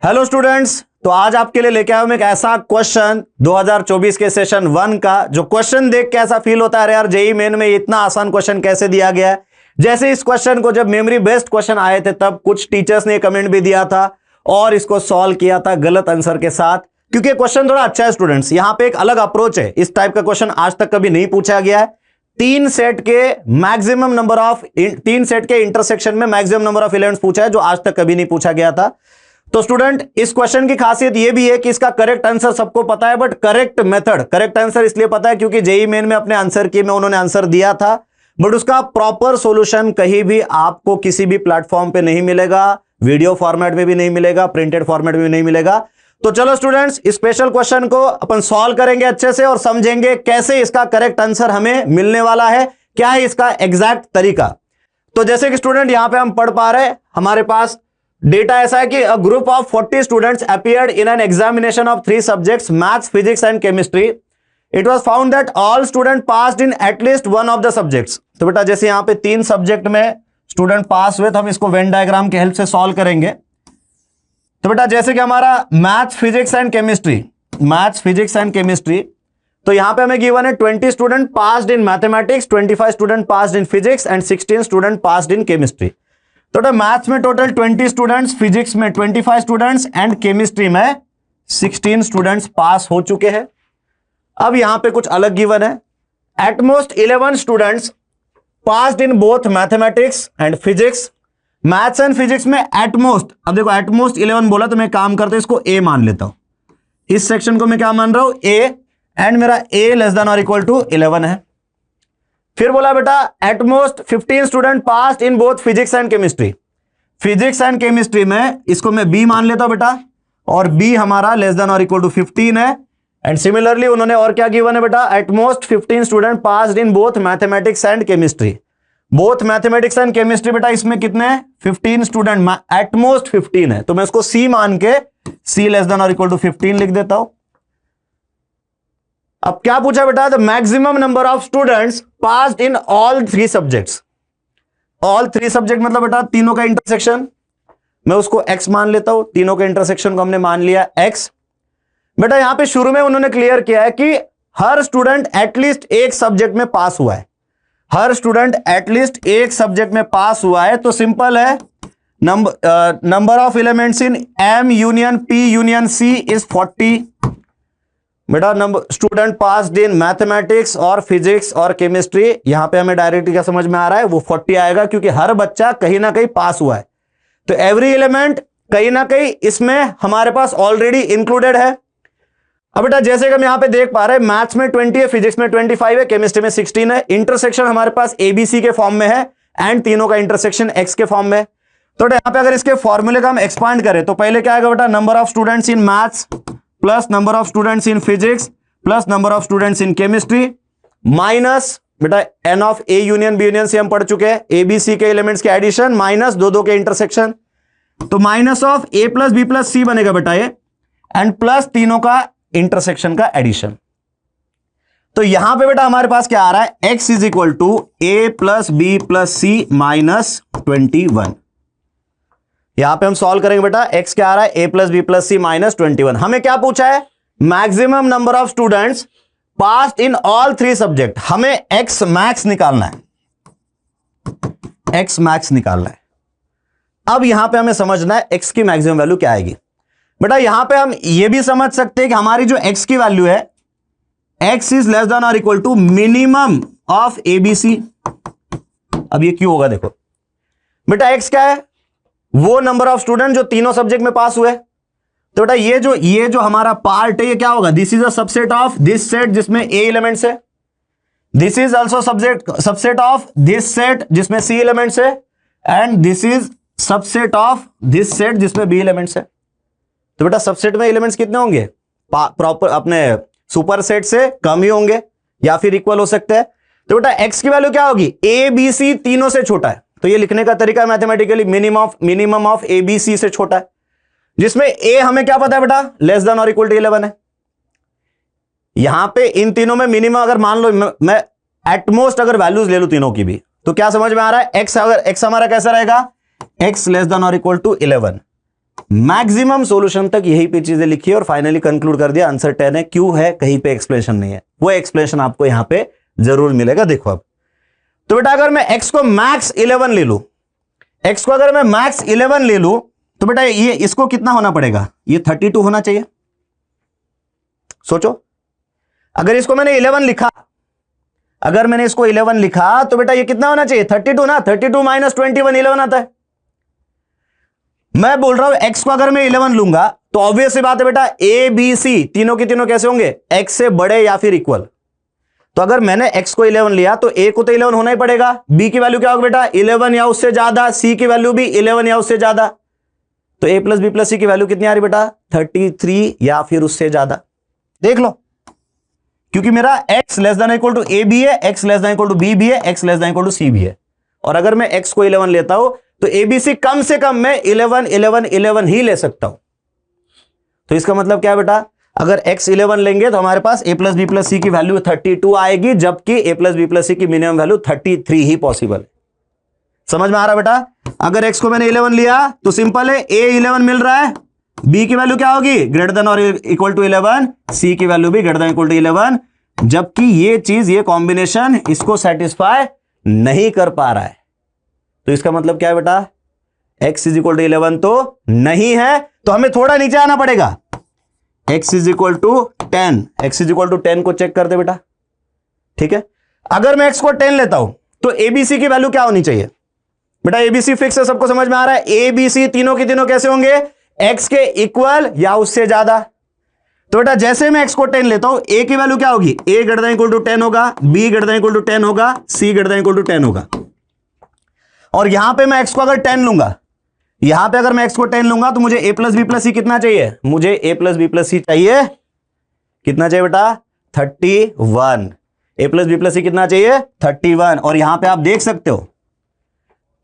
Hello students, तो आज आपके लिए लेके आया हूं एक ऐसा क्वेश्चन 2024 के सेशन 1 का, जो क्वेश्चन देख के ऐसा फील होता है यार जेईई मेन में इतना आसान क्वेश्चन कैसे दिया गया है। जैसे इस क्वेश्चन को जब मेमोरी बेस्ड क्वेश्चन आए थे तब कुछ टीचर्स ने कमेंट भी दिया था और इसको सॉल्व किया था गलत आंसर के साथ, क्योंकि क्वेश्चन थोड़ा अच्छा है स्टूडेंट्स। यहां पे एक अलग अप्रोच है, इस टाइप का क्वेश्चन आज तक कभी नहीं पूछा गया है। तीन सेट के इंटरसेक्शन में मैक्सिमम नंबर ऑफ एलिमेंट्स पूछा है, जो आज तक कभी नहीं पूछा गया था। तो स्टूडेंट, इस क्वेश्चन की खासियत यह भी है कि इसका करेक्ट आंसर सबको पता है, बट करेक्ट आंसर इसलिए पता है क्योंकि जेईई मेन में अपने आंसर की में उन्होंने आंसर दिया था, बट उसका प्रॉपर सॉल्यूशन कहीं भी आपको किसी भी प्लेटफॉर्म पे नहीं मिलेगा, वीडियो फॉर्मेट में भी नहीं मिलेगा, प्रिंटेड फॉर्मेट में भी नहीं मिलेगा। तो चलो स्टूडेंट्स, इस स्पेशल क्वेश्चन को अपन सॉल्व करेंगे अच्छे से और समझेंगे कैसे इसका करेक्ट आंसर हमें मिलने वाला है, क्या है इसका एग्जैक्ट तरीका। तो जैसे कि स्टूडेंट यहां पे हम पढ़ पा रहे हैं, हमारे पास डेटा ऐसा है कि a group of 40 students appeared in an examination of 3 subjects maths, physics and chemistry. It was found that all student passed in at least one of the subjects. तो बेटा जैसे यहां पे 3 सब्जेक्ट में स्टूडेंट पास हुए, तो हम इसको वेन डायग्राम की हेल्प से सॉल्व करेंगे। तो बेटा जैसे कि हमारा मैथ्स, फिजिक्स एंड केमिस्ट्री, तो यहां पे हमें गिवन है 20 student passed in mathematics, 25 student passed in physics and 16 student passed in chemistry. तो मैथ्स में टोटल 20 स्टूडेंट्स, फिजिक्स में 25 स्टूडेंट्स एंड केमिस्ट्री में 16 स्टूडेंट्स पास हो चुके हैं। अब यहां पे कुछ अलग गिवन है, at most 11 students passed in both mathematics and physics. Maths and physics में एटमोस्ट, अब देखो एटमोस्ट 11 बोला तो मैं काम करता हूं इसको ए मान लेता हूं, इस सेक्शन को मैं क्या मान रहा हूं ए, एंड मेरा ए लेस देन और इक्वल टू 11 है। फिर बोला बेटा at most 15 student passed in both physics and chemistry. Physics and chemistry में इसको मैं बी मान लेता हूं बेटा, और बी हमारा लेस देन और इक्वल टू 15 है। एंड सिमिलरली उन्होंने और क्या गिवन है बेटा, at most 15 student passed in both mathematics and chemistry. Both mathematics and chemistry बेटा इसमें कितने 15 स्टूडेंट, एटमोस्ट 15 है, तो मैं उसको सी मान के सी लेस देन और इक्वल टू 15 लिख देता हूं। अब क्या पूछा बेटा, the maximum number of students passed in all 3 subjects. All 3 subject मतलब बेटा तीनों का इंटरसेक्शन, मैं उसको x मान लेता हूं, तीनों के इंटरसेक्शन को हमने मान लिया x। बेटा यहां पे शुरू में उन्होंने क्लियर किया है कि हर स्टूडेंट एटलीस्ट एक सब्जेक्ट में पास हुआ है, हर स्टूडेंट एटलीस्ट एक सब्जेक्ट में पास हुआ है। तो सिंपल है, number of elements in m union p union c is 40। बेटा number student passed in mathematics और फिजिक्स और केमिस्ट्री, यहां पे हमें डायरेक्टली क्या समझ में आ रहा है, वो 40 आएगा, क्योंकि हर बच्चा कहीं ना कहीं पास हुआ है। तो एवरी एलिमेंट कहीं ना कहीं इसमें हमारे पास ऑलरेडी इंक्लूडेड है। अब बेटा जैसे कि हम यहां पे देख पा रहे हैं, मैथ्स में 20 है, फिजिक्स में 25 है, केमिस्ट्री में 16 है। इंटरसेक्शन हमारे पास एबीसी के फॉर्म में है एंड तीनों का इंटरसेक्शन एक्स के फॉर्म में। तो यहां पे अगर इसके फॉर्मूले का हम एक्सपांड करें तो पहले क्या आएगा बेटा, number of students in maths plus number of students in physics plus number of students in chemistry minus बेटा n of A union B union से हम पढ़ चुके हैं, एबीसी के एलिमेंट्स के एडिशन माइनस दो के इंटरसेक्शन, तो minus of A plus B plus C बनेगा बेटा ये, एंड प्लस तीनों का इंटरसेक्शन का एडिशन। तो यहां पे बेटा हमारे पास क्या आ रहा है, x is equal to a plus B plus c minus 21। यहां पे हम सॉल्व करेंगे बेटा, x क्या आ रहा है, a plus B plus c minus 21। हमें क्या पूछा है, maximum number of students passed in all 3 subject. हमें x मैक्स निकालना है, x मैक्स निकालना है। अब यहां पे हमें समझना है x की मैक्सिमम वैल्यू क्या आएगी। बेटा यहां पे हम ये भी समझ सकते हैं कि हमारी जो x की वैल्यू है, x इज लेस देन और equal to minimum of a b c. अब ये क्यों होगा, देखो बेटा x क्या है, वो नंबर ऑफ स्टूडेंट जो तीनों सब्जेक्ट में पास हुए। तो बेटा ये जो हमारा पार्ट है ये क्या होगा, this is a subset of this set जिसमें a एलिमेंट्स है, this is also subset of this set जिसमें c एलिमेंट्स है, and this is subset of this set जिसमें b एलिमेंट्स है। तो बेटा सबसेट में एलिमेंट्स कितने होंगे, प्रॉपर अपने सुपर सेट से कम ही होंगे या फिर इक्वल हो सकते हैं। तो बेटा x की वैल्यू क्या होगी, a b c तीनों से छोटा है, तो ये लिखने का तरीका mathematically minimum of a b c से छोटा है, जिसमें a हमें क्या पता है बेटा, लेस देन और इक्वल टू 11 है। यहां पे इन तीनों में मिनिमम अगर मान लो मैं एटमोस्ट अगर वैल्यूज ले लूं तीनों की भी, तो क्या समझ में आ रहा है, x हमारा कैसा रहेगा, x लेस देन और इक्वल टू 11, मैक्सिमम सॉल्यूशन तक यही पे चीजें लिखी है और फाइनली कंक्लूड कर दिया आंसर 10 है। क्यों है, कहीं पे एक्सप्लेनेशन नहीं है, वो एक्सप्लेनेशन आपको यहां पे जरूर मिलेगा। देखो अब तो बेटा अगर मैं x को मैक्स 11 ले लूं, x को अगर मैं मैक्स 11 ले लूं तो बेटा ये इसको कितना होना पड़ेगा, ये 32 होना चाहिए। सोचो अगर इसको मैंने 11 लिखा, अगर मैंने इसको 11 लिखा तो बेटा ये कितना होना चाहिए, 32 ना। 32 माइनस 21 11 आता है। मैं बोल रहा हूं x को अगर मैं 11 लूंगा तो ऑब्वियस सी बात है बेटा a b c तीनों के तीनों कैसे होंगे, x से बड़े या फिर इक्वल। तो अगर मैंने x को 11 लिया तो a को तो 11 होना ही पड़ेगा, b की वैल्यू क्या होगी बेटा 11 या उससे ज्यादा, c की वैल्यू भी 11 या उससे ज्यादा। तो a प्लस बी प्लस सी की वैल्यू कितनी आ रही बेटा 33 या फिर उससे ज्यादा। देख लो क्योंकि मेरा x less than equal to a भी है, x less than equal to b भी है, x less than equal to c भी है। और अगर मैं x को 11 लेता हूं तो ABC कम से कम मैं 11 11 11 ही ले सकता हूं। तो इसका मतलब क्या है बेटा, अगर x 11 लेंगे तो हमारे पास a प्लस बी प्लस सी की वैल्यू 32 आएगी, जबकि a प्लस बी प्लस सी की मिनिमम वैल्यू 33 ही पॉसिबल है। समझ में आ रहा बेटा, अगर x को मैंने 11 लिया तो सिंपल है a 11 मिल रहा है, b की वैल्यू क्या होगी ग्रेटर देन और इक्वल टू 11, c की वैल्यू भी ग्रेटर देन इक्वल टू 11, जबकि ये चीज ये कॉम्बिनेशन इसको सेटिस्फाई नहीं कर पा रहा है। तो इसका मतलब क्या है बेटा, x इज इक्वल टू 11 तो नहीं है, तो हमें थोड़ा नीचे आना पड़ेगा। x is equal to 10, x is equal to 10 को चेक कर दे बेटा। ठीक है, अगर मैं x को 10 लेता हूं तो abc की वैल्यू क्या होनी चाहिए बेटा, abc फिक्स है, सबको समझ में आ रहा है। abc तीनों के तीनों कैसे होंगे, x के इक्वल या उससे ज्यादा। तो बेटा जैसे मैं x को 10 लेता हूं a की वैल्यू क्या होगी, a greater than equal to 10 होगा, b greater than equal to 10 होगा, c greater than equal to 10 होगा। और यहां पे मैं x को अगर 10 लूंगा, यहां पे अगर मैं x को 10 लूंगा तो मुझे a प्लस बी प्लस सी कितना चाहिए, मुझे a प्लस बी प्लस सी चाहिए, कितना चाहिए बेटा 31। a प्लस बी प्लस सी कितना चाहिए 31। और यहां पे आप देख सकते हो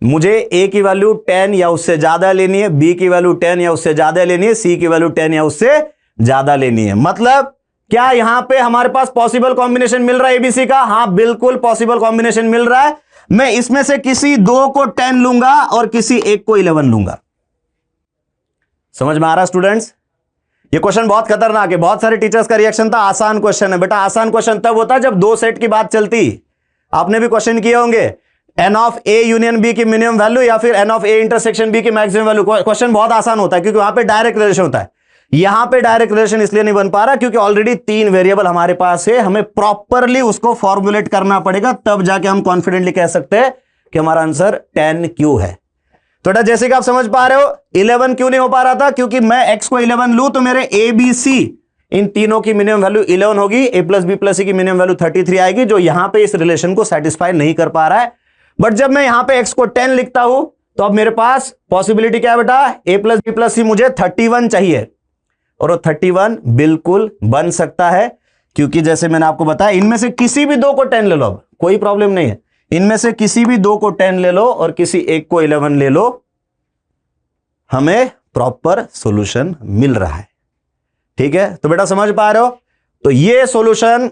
मुझे a की वैल्यू 10 या उससे ज्यादा लेनी है, b की वैल्यू 10 या उससे ज्यादा लेनी है, c की वैल्यू 10 या उससे ज्यादा लेनी है। मतलब क्या यहां पे हमारे पास पॉसिबल कॉम्बिनेशन मिल रहा है एबीसी का, हाँ बिल्कुल पॉसिबल कॉम्बिनेशन मिल रहा है। मैं इसमें से किसी दो को 10 लूंगा और किसी एक को 11 लूंगा। समझ में आ रहा स्टूडेंट्स, ये क्वेश्चन बहुत खतरनाक है। बहुत सारे टीचर्स का रिएक्शन था आसान क्वेश्चन है। बेटा आसान क्वेश्चन तब होता है जब दो सेट की बात चलती। आपने भी क्वेश्चन किए होंगे n of A union B की मिनिमम वैल्यू या फिर n of A intersection B की मैक्सिमम वैल्यू। क्वेश्चन बहुत आसान होता है क्योंकि वहां पे डायरेक्ट रिलेशन होता है। यहां पे डायरेक्ट रिलेशन इसलिए नहीं बन पा रहा क्योंकि ऑलरेडी 3 वेरिएबल हमारे पास है, हमें प्रॉपरली उसको फॉर्मुलेट करना पड़ेगा, तब जाके हम कॉन्फिडेंटली कह सकते हैं कि हमारा आंसर 10 क्यों है। तो बेटा जैसे कि आप समझ पा रहे हो 11 क्यों नहीं हो पा रहा था, क्योंकि मैं x को 11 लूं तो मेरे ए बी सी इन तीनों की मिनिमम वैल्यू 11 होगी, a प्लस बी प्लस सी की मिनिमम वैल्यू 33 आएगी, जो यहां पे इस रिलेशन को सेटिस्फाई नहीं कर पा रहा है। बट जब मैं यहां पे x को 10 लिखता हूं तो अब मेरे पास पॉसिबिलिटी क्या है बेटा, a प्लस बी प्लस सी मुझे 31 चाहिए, और वो 31 बिल्कुल बन सकता है क्योंकि जैसे मैंने आपको बताया इनमें से किसी भी दो को 10 ले लो, अब कोई प्रॉब्लम नहीं है, इनमें से किसी भी दो को 10 ले लो और किसी एक को 11 ले लो, हमें प्रॉपर सॉल्यूशन मिल रहा है। ठीक है, तो बेटा समझ पा रहे हो, तो ये सॉल्यूशन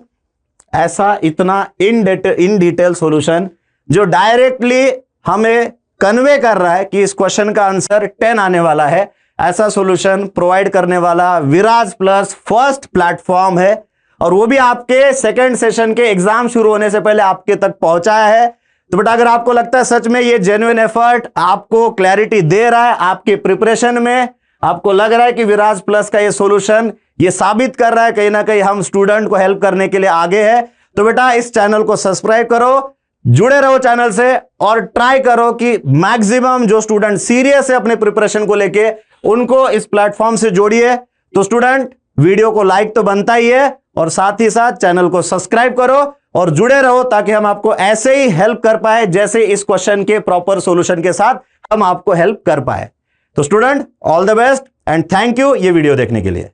ऐसा इतना इन डिटेल सॉल्यूशन जो डायरेक्टली हमें कन्वे कर रहा है कि इस क्वेश्चन का आंसर 10 आने वाला है, ऐसा सॉल्यूशन प्रोवाइड करने वाला विराज प्लस फर्स्ट प्लेटफॉर्म है, और वो भी आपके सेकंड सेशन के एग्जाम शुरू होने से पहले आपके तक पहुंचाया है। तो बेटा अगर आपको लगता है सच में ये जेन्युइन एफर्ट आपको क्लैरिटी दे रहा है आपके प्रिपरेशन में, आपको लग रहा है कि विराज प्लस का ये सॉल्यूशन ये साबित कर रहा है कहीं ना कहीं हम स्टूडेंट को हेल्प करने के लिए आगे है, तो बेटा इस चैनल को सब्सक्राइब करो, जुड़े रहो चैनल से, और ट्राई करो कि मैक्सिमम जो स्टूडेंट सीरियस है अपने प्रिपरेशन को लेके उनको इस प्लेटफॉर्म से जोड़िए। तो स्टूडेंट वीडियो को लाइक तो बनता ही है, और साथ ही साथ चैनल को सब्सक्राइब करो और जुड़े रहो ताकि हम आपको ऐसे ही हेल्प कर पाए जैसे इस क्वेश्चन के प्रॉपर सॉल्यूशन के साथ हम आपको हेल्प कर पाए। तो student all the best and thank you ये वीडियो देखने के लिए।